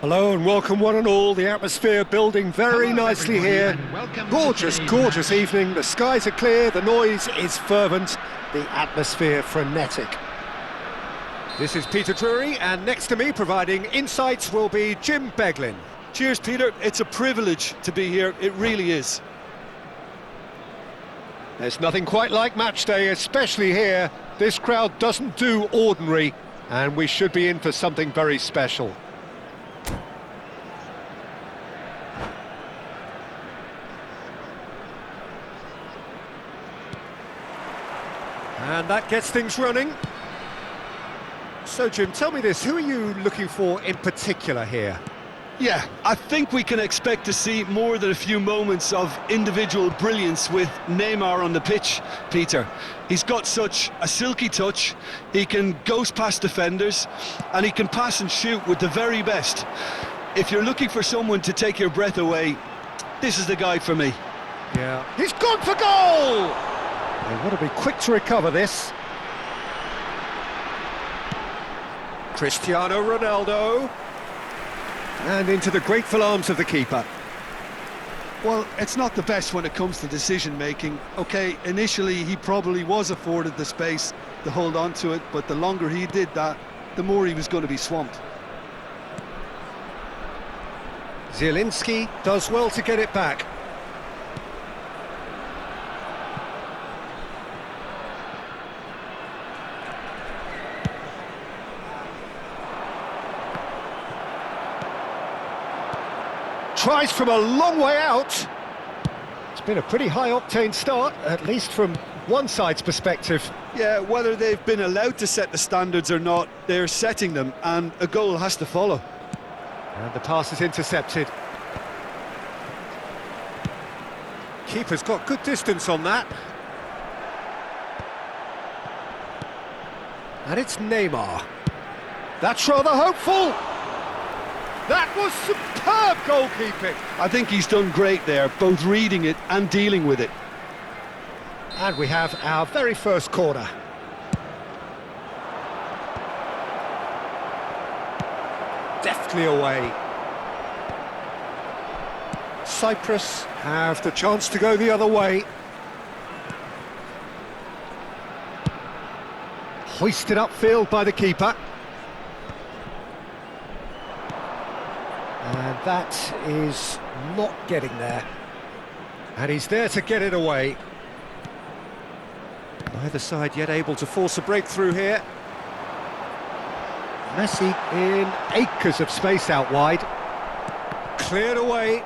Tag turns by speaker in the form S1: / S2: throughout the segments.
S1: Hello and welcome one and all, the atmosphere building very nicely here. Gorgeous evening, the skies are clear, the noise is fervent, the atmosphere frenetic. This is Peter Drury, and next to me providing insights will be Jim Beglin.
S2: Cheers, Peter. It's a privilege to be here, it really is.
S1: There's nothing quite like match day, especially here. This crowd doesn't do ordinary, and we should be in for something very special. And that gets things running. So, Jim, tell me this, who are you looking for in particular here?
S2: Yeah, I think we can expect to see more than a few moments of individual brilliance with Neymar on the pitch, Peter. He's got such a silky touch, he can ghost past defenders, and he can pass and shoot with the very best. If you're looking for someone to take your breath away, this is the guy for me.
S1: Yeah. He's gone for goal! They want to be quick to recover this. Cristiano Ronaldo. And into the grateful arms of the keeper.
S2: Well, it's not the best when it comes to decision-making. OK, initially he probably was afforded the space to hold on to it, but the longer he did that, the more he was going to be swamped.
S1: Zielinski does well to get it back. Tries from a long way out. It's been a pretty high-octane start, at least from one side's perspective.
S2: Yeah, whether they've been allowed to set the standards or not, they're setting them, and a goal has to follow.
S1: And the pass is intercepted. Keeper's got good distance on that. And it's Neymar. That's rather hopeful. That was superb goalkeeping.
S2: I think he's done great there, both reading it and dealing with it.
S1: And we have our very first corner. Deftly away. Cyprus have the chance to go the other way. Hoisted upfield by the keeper. And that is not getting there. And he's there to get it away. Neither side yet able to force a breakthrough here. Messi in acres of space out wide. Cleared away.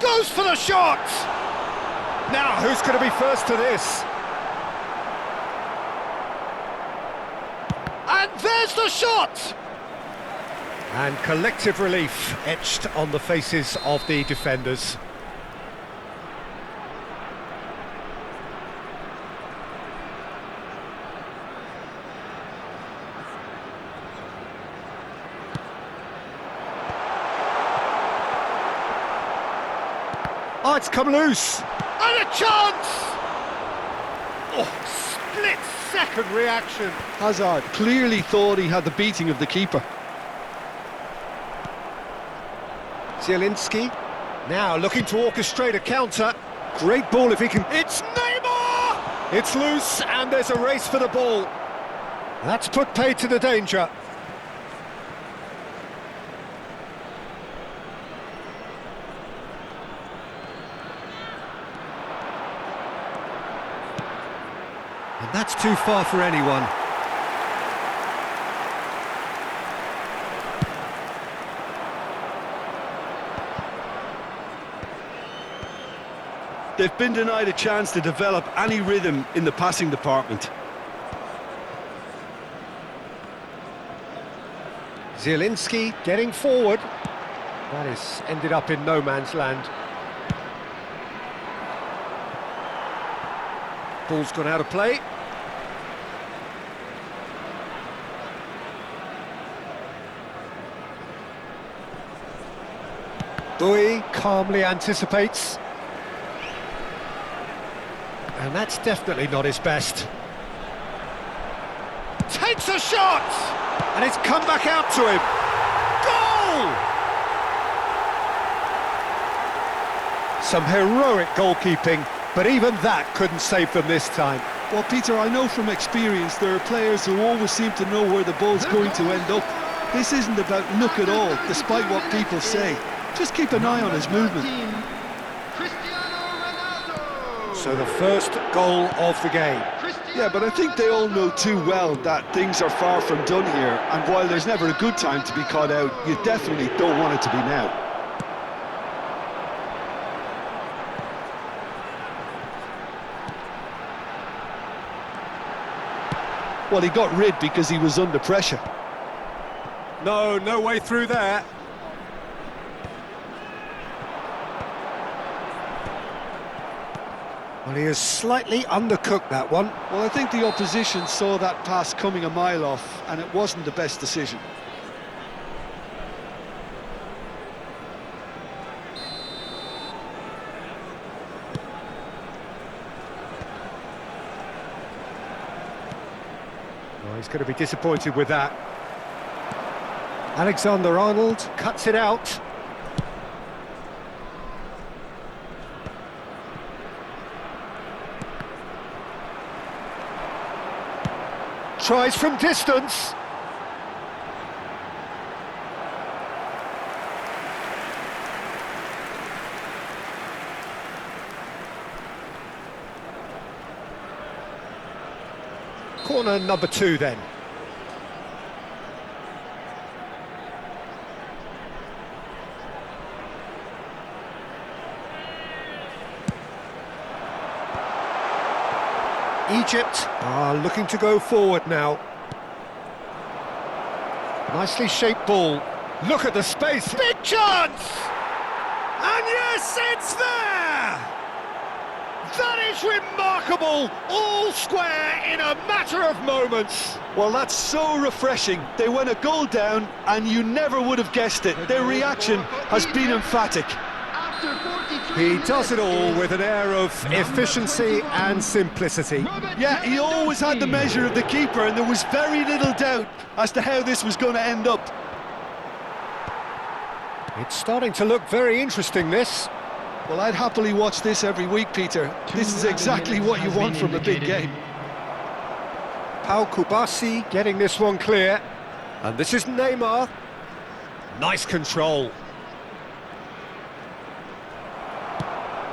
S1: Goes for the shot! Now, who's going to be first to this? And there's the shot! And collective relief etched on the faces of the defenders. Oh, it's come loose! And a chance! Oh, split-second reaction.
S2: Hazard clearly thought he had the beating of the keeper.
S1: Zielinski, now looking to orchestrate a counter. Great ball if he can... It's Neymar! It's loose, and there's a race for the ball. That's put paid to the danger. And that's too far for anyone.
S2: They've been denied a chance to develop any rhythm in the passing department.
S1: Zielinski getting forward. That has ended up in no man's land. Ball's gone out of play. Bui calmly anticipates. And that's definitely not his best. takes a shot! And it's come back out to him. Goal! Some heroic goalkeeping, but even that couldn't save them this time.
S2: Well, Peter, I know from experience there are players who always seem to know where the ball's going to end up. This isn't about luck at all, despite what people say. Just keep an eye on his movement.
S1: So the first goal of the game.
S2: Yeah, but I think they all know too well that things are far from done here, and while there's never a good time to be caught out, you definitely don't want it to be now. Well, he got rid because he was under pressure.
S1: No way through there. Well, he has slightly undercooked that one.
S2: Well, I think the opposition saw that pass coming a mile off, and it wasn't the best decision.
S1: Oh, he's going to be disappointed with that. Alexander-Arnold cuts it out. Tries from distance. Corner number 2 then. Egypt are looking to go forward now. Nicely shaped ball. Look at the space. Big chance! And yes, it's there! That is remarkable! All square in a matter of moments.
S2: Well, that's so refreshing. They went a goal down, and you never would have guessed it. Their reaction has been emphatic.
S1: He does it all with an air of efficiency and simplicity.
S2: Yeah, he always had the measure of the keeper, and there was very little doubt as to how this was going to end up.
S1: It's starting to look very interesting, this.
S2: Well, I'd happily watch this every week, Peter. This is exactly what you want from a big game.
S1: Pau Kubasi getting this one clear. And this is Neymar. Nice control.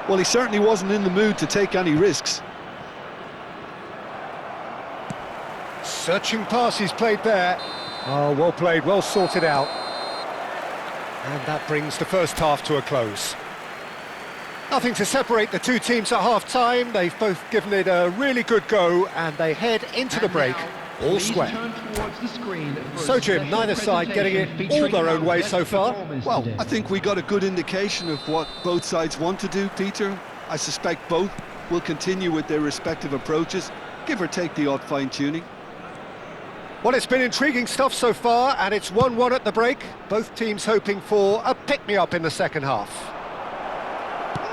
S2: Well, he certainly wasn't in the mood to take any risks.
S1: Searching pass he's played there. Oh, well played, well sorted out. And that brings the first half to a close. Nothing to separate the two teams at half-time. They've both given it a really good go, and they head into the break all square. So, Jim, neither side getting it all their own way so far.
S2: Well, I think we got a good indication of what both sides want to do, Peter. I suspect both will continue with their respective approaches, give or take the odd fine-tuning.
S1: Well, it's been intriguing stuff so far, and it's 1-1 at the break. Both teams hoping for a pick-me-up in the second half.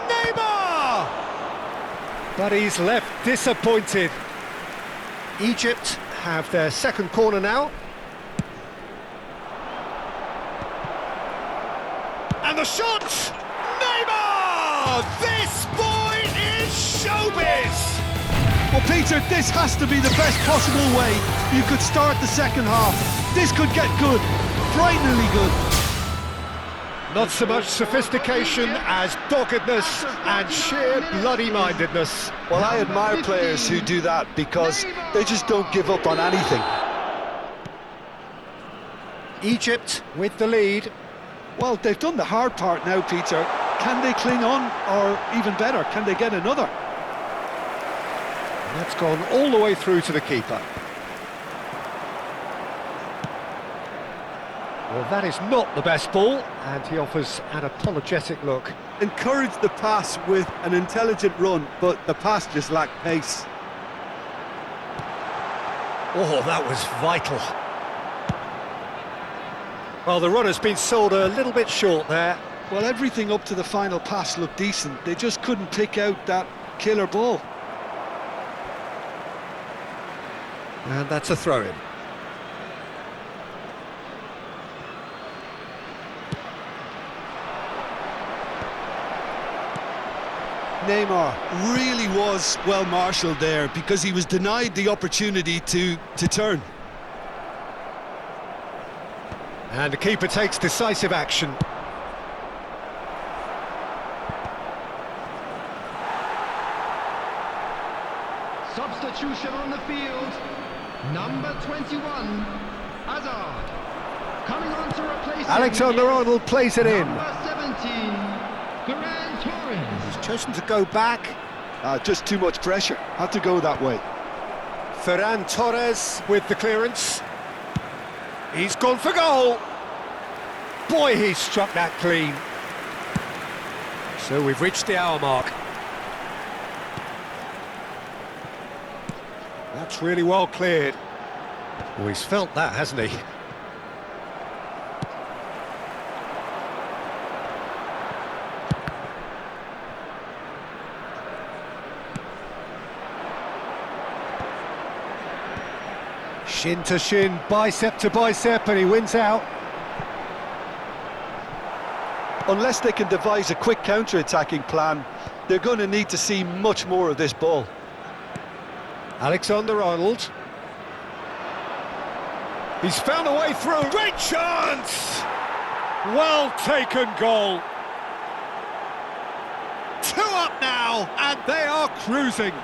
S1: Neymar! But he's left disappointed. Egypt have their second corner now. And the shot! Neymar! This boy is showbiz!
S2: Well, Peter, this has to be the best possible way you could start the second half. This could get good, frighteningly good.
S1: Not so much sophistication as doggedness and sheer bloody-mindedness.
S2: Well, I admire players who do that because they just don't give up on anything.
S1: Egypt with the lead.
S2: Well, they've done the hard part now, Peter. Can they cling on, or even better, can they get another?
S1: That's gone all the way through to the keeper. Well, that is not the best ball, and he offers an apologetic look.
S2: Encouraged the pass with an intelligent run, but the pass just lacked pace.
S1: Oh, that was vital. Well, the run has been sold a little bit short there.
S2: Well, everything up to the final pass looked decent. They just couldn't pick out that killer ball.
S1: And that's a throw-in.
S2: Neymar really was well marshalled there because he was denied the opportunity to turn.
S1: And the keeper takes decisive action.
S3: Substitution on the field. Number 21, Hazard. Coming on to replace
S1: Alexander-Arnold plays it in.
S3: Number 17, Ferran Torres.
S1: He's chosen to go back.
S2: Just too much pressure. Had to go that way.
S1: Ferran Torres with the clearance. He's gone for goal. Boy, he struck that clean. So we've reached the hour mark. That's really well cleared. Well, he's felt that, hasn't he? Shin to shin, bicep to bicep, and he wins out.
S2: Unless they can devise a quick counter-attacking plan, they're going to need to see much more of this ball.
S1: Alexander-Arnold. He's found a way through. Great chance! Well taken goal. 2 up now, and they are cruising.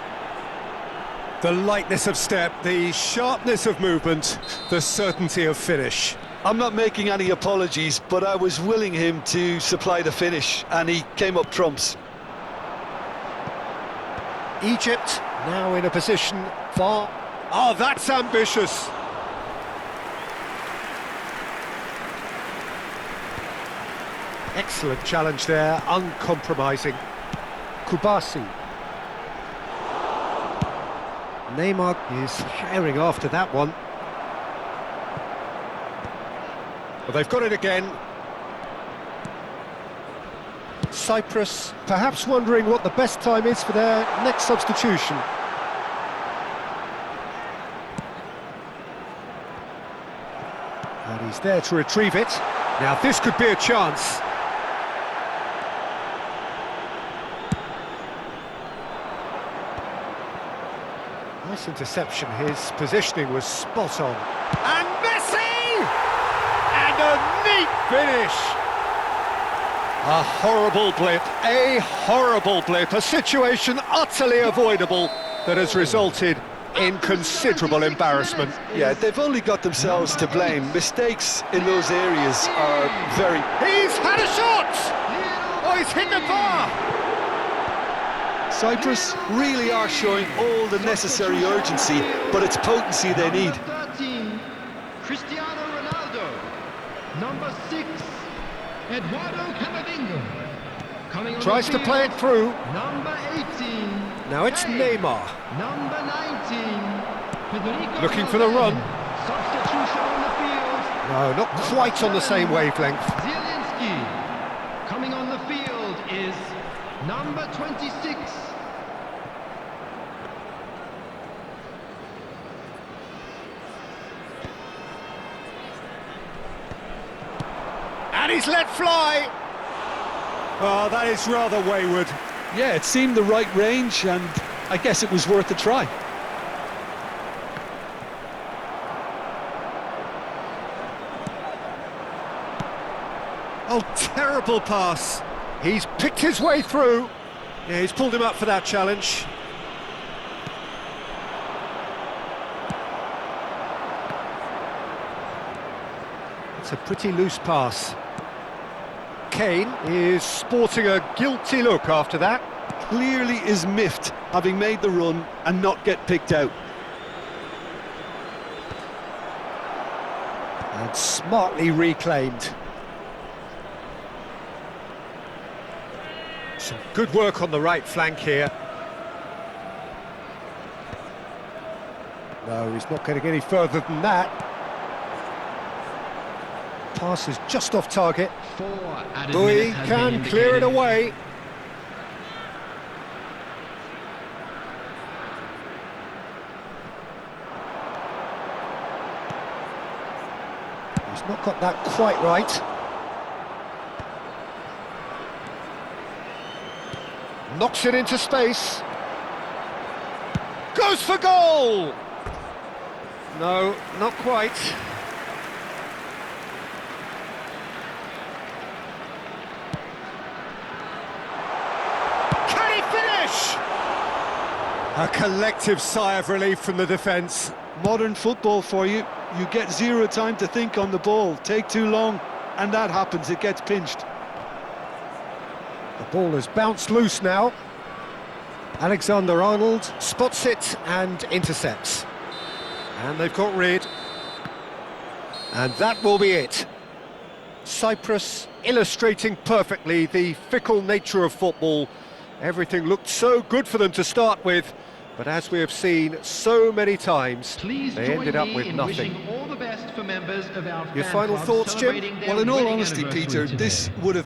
S1: The lightness of step, the sharpness of movement, the certainty of finish.
S2: I'm not making any apologies, but I was willing him to supply the finish, and he came up trumps.
S1: Egypt now in a position for... Oh, that's ambitious! Excellent challenge there, uncompromising. Kubasi. Neymar is herring after that one. Well, they've got it again. Cyprus perhaps wondering what the best time is for their next substitution. And he's there to retrieve it. Now this could be a chance. Nice interception, his positioning was spot on. And Messi! And a neat finish! A horrible blip, a situation utterly avoidable that has resulted in considerable embarrassment.
S2: Yeah, they've only got themselves to blame. Mistakes in those areas are very...
S1: He's had a shot! Oh, he's hit the bar!
S2: Cyprus really are showing all the necessary urgency, but it's potency they need.
S3: Number 13, Cristiano Ronaldo. Number 6, Eduardo Camavinga. Coming on
S1: Tries
S3: the
S1: to play it through.
S3: Number 18.
S1: Now it's Neymar.
S3: Number 19. Federico
S1: Looking for the run.
S3: Substitution on the field.
S1: No, not quite on the same wavelength.
S3: Zielinski. Coming on the field is number 26.
S1: And he's let fly. Oh, that is rather wayward.
S2: Yeah, it seemed the right range, and I guess it was worth a try.
S1: Oh, terrible pass. He's picked his way through. Yeah, he's pulled him up for that challenge. It's a pretty loose pass. Kane is sporting a guilty look after that.
S2: Clearly is miffed, having made the run and not get picked out.
S1: And smartly reclaimed. Some good work on the right flank here. No, he's not getting any further than that. Pass is just off target.
S3: 4 added
S1: Bui
S3: minutes has been
S1: can clear it
S3: indicated.
S1: away. He's not got that quite right. Knocks it into space. Goes for goal! No, not quite. Can he finish? A collective sigh of relief from the defence.
S2: Modern football for you. You get zero time to think on the ball. Take too long, and that happens. It gets pinched.
S1: The ball has bounced loose now. Alexander-Arnold spots it and intercepts. And they've got rid. And that will be it. Cyprus illustrating perfectly the fickle nature of football. Everything looked so good for them to start with, but as we have seen so many times,
S3: Please
S1: they
S3: join
S1: ended up
S3: me
S1: with
S3: in
S1: nothing.
S3: wishing all the best for members of our
S1: Your
S3: fan
S1: final
S3: club
S1: thoughts, Jim?
S3: celebrating their
S2: Well, in all
S3: wedding
S2: honesty,
S3: anniversary
S2: Peter,
S3: today.
S2: this would have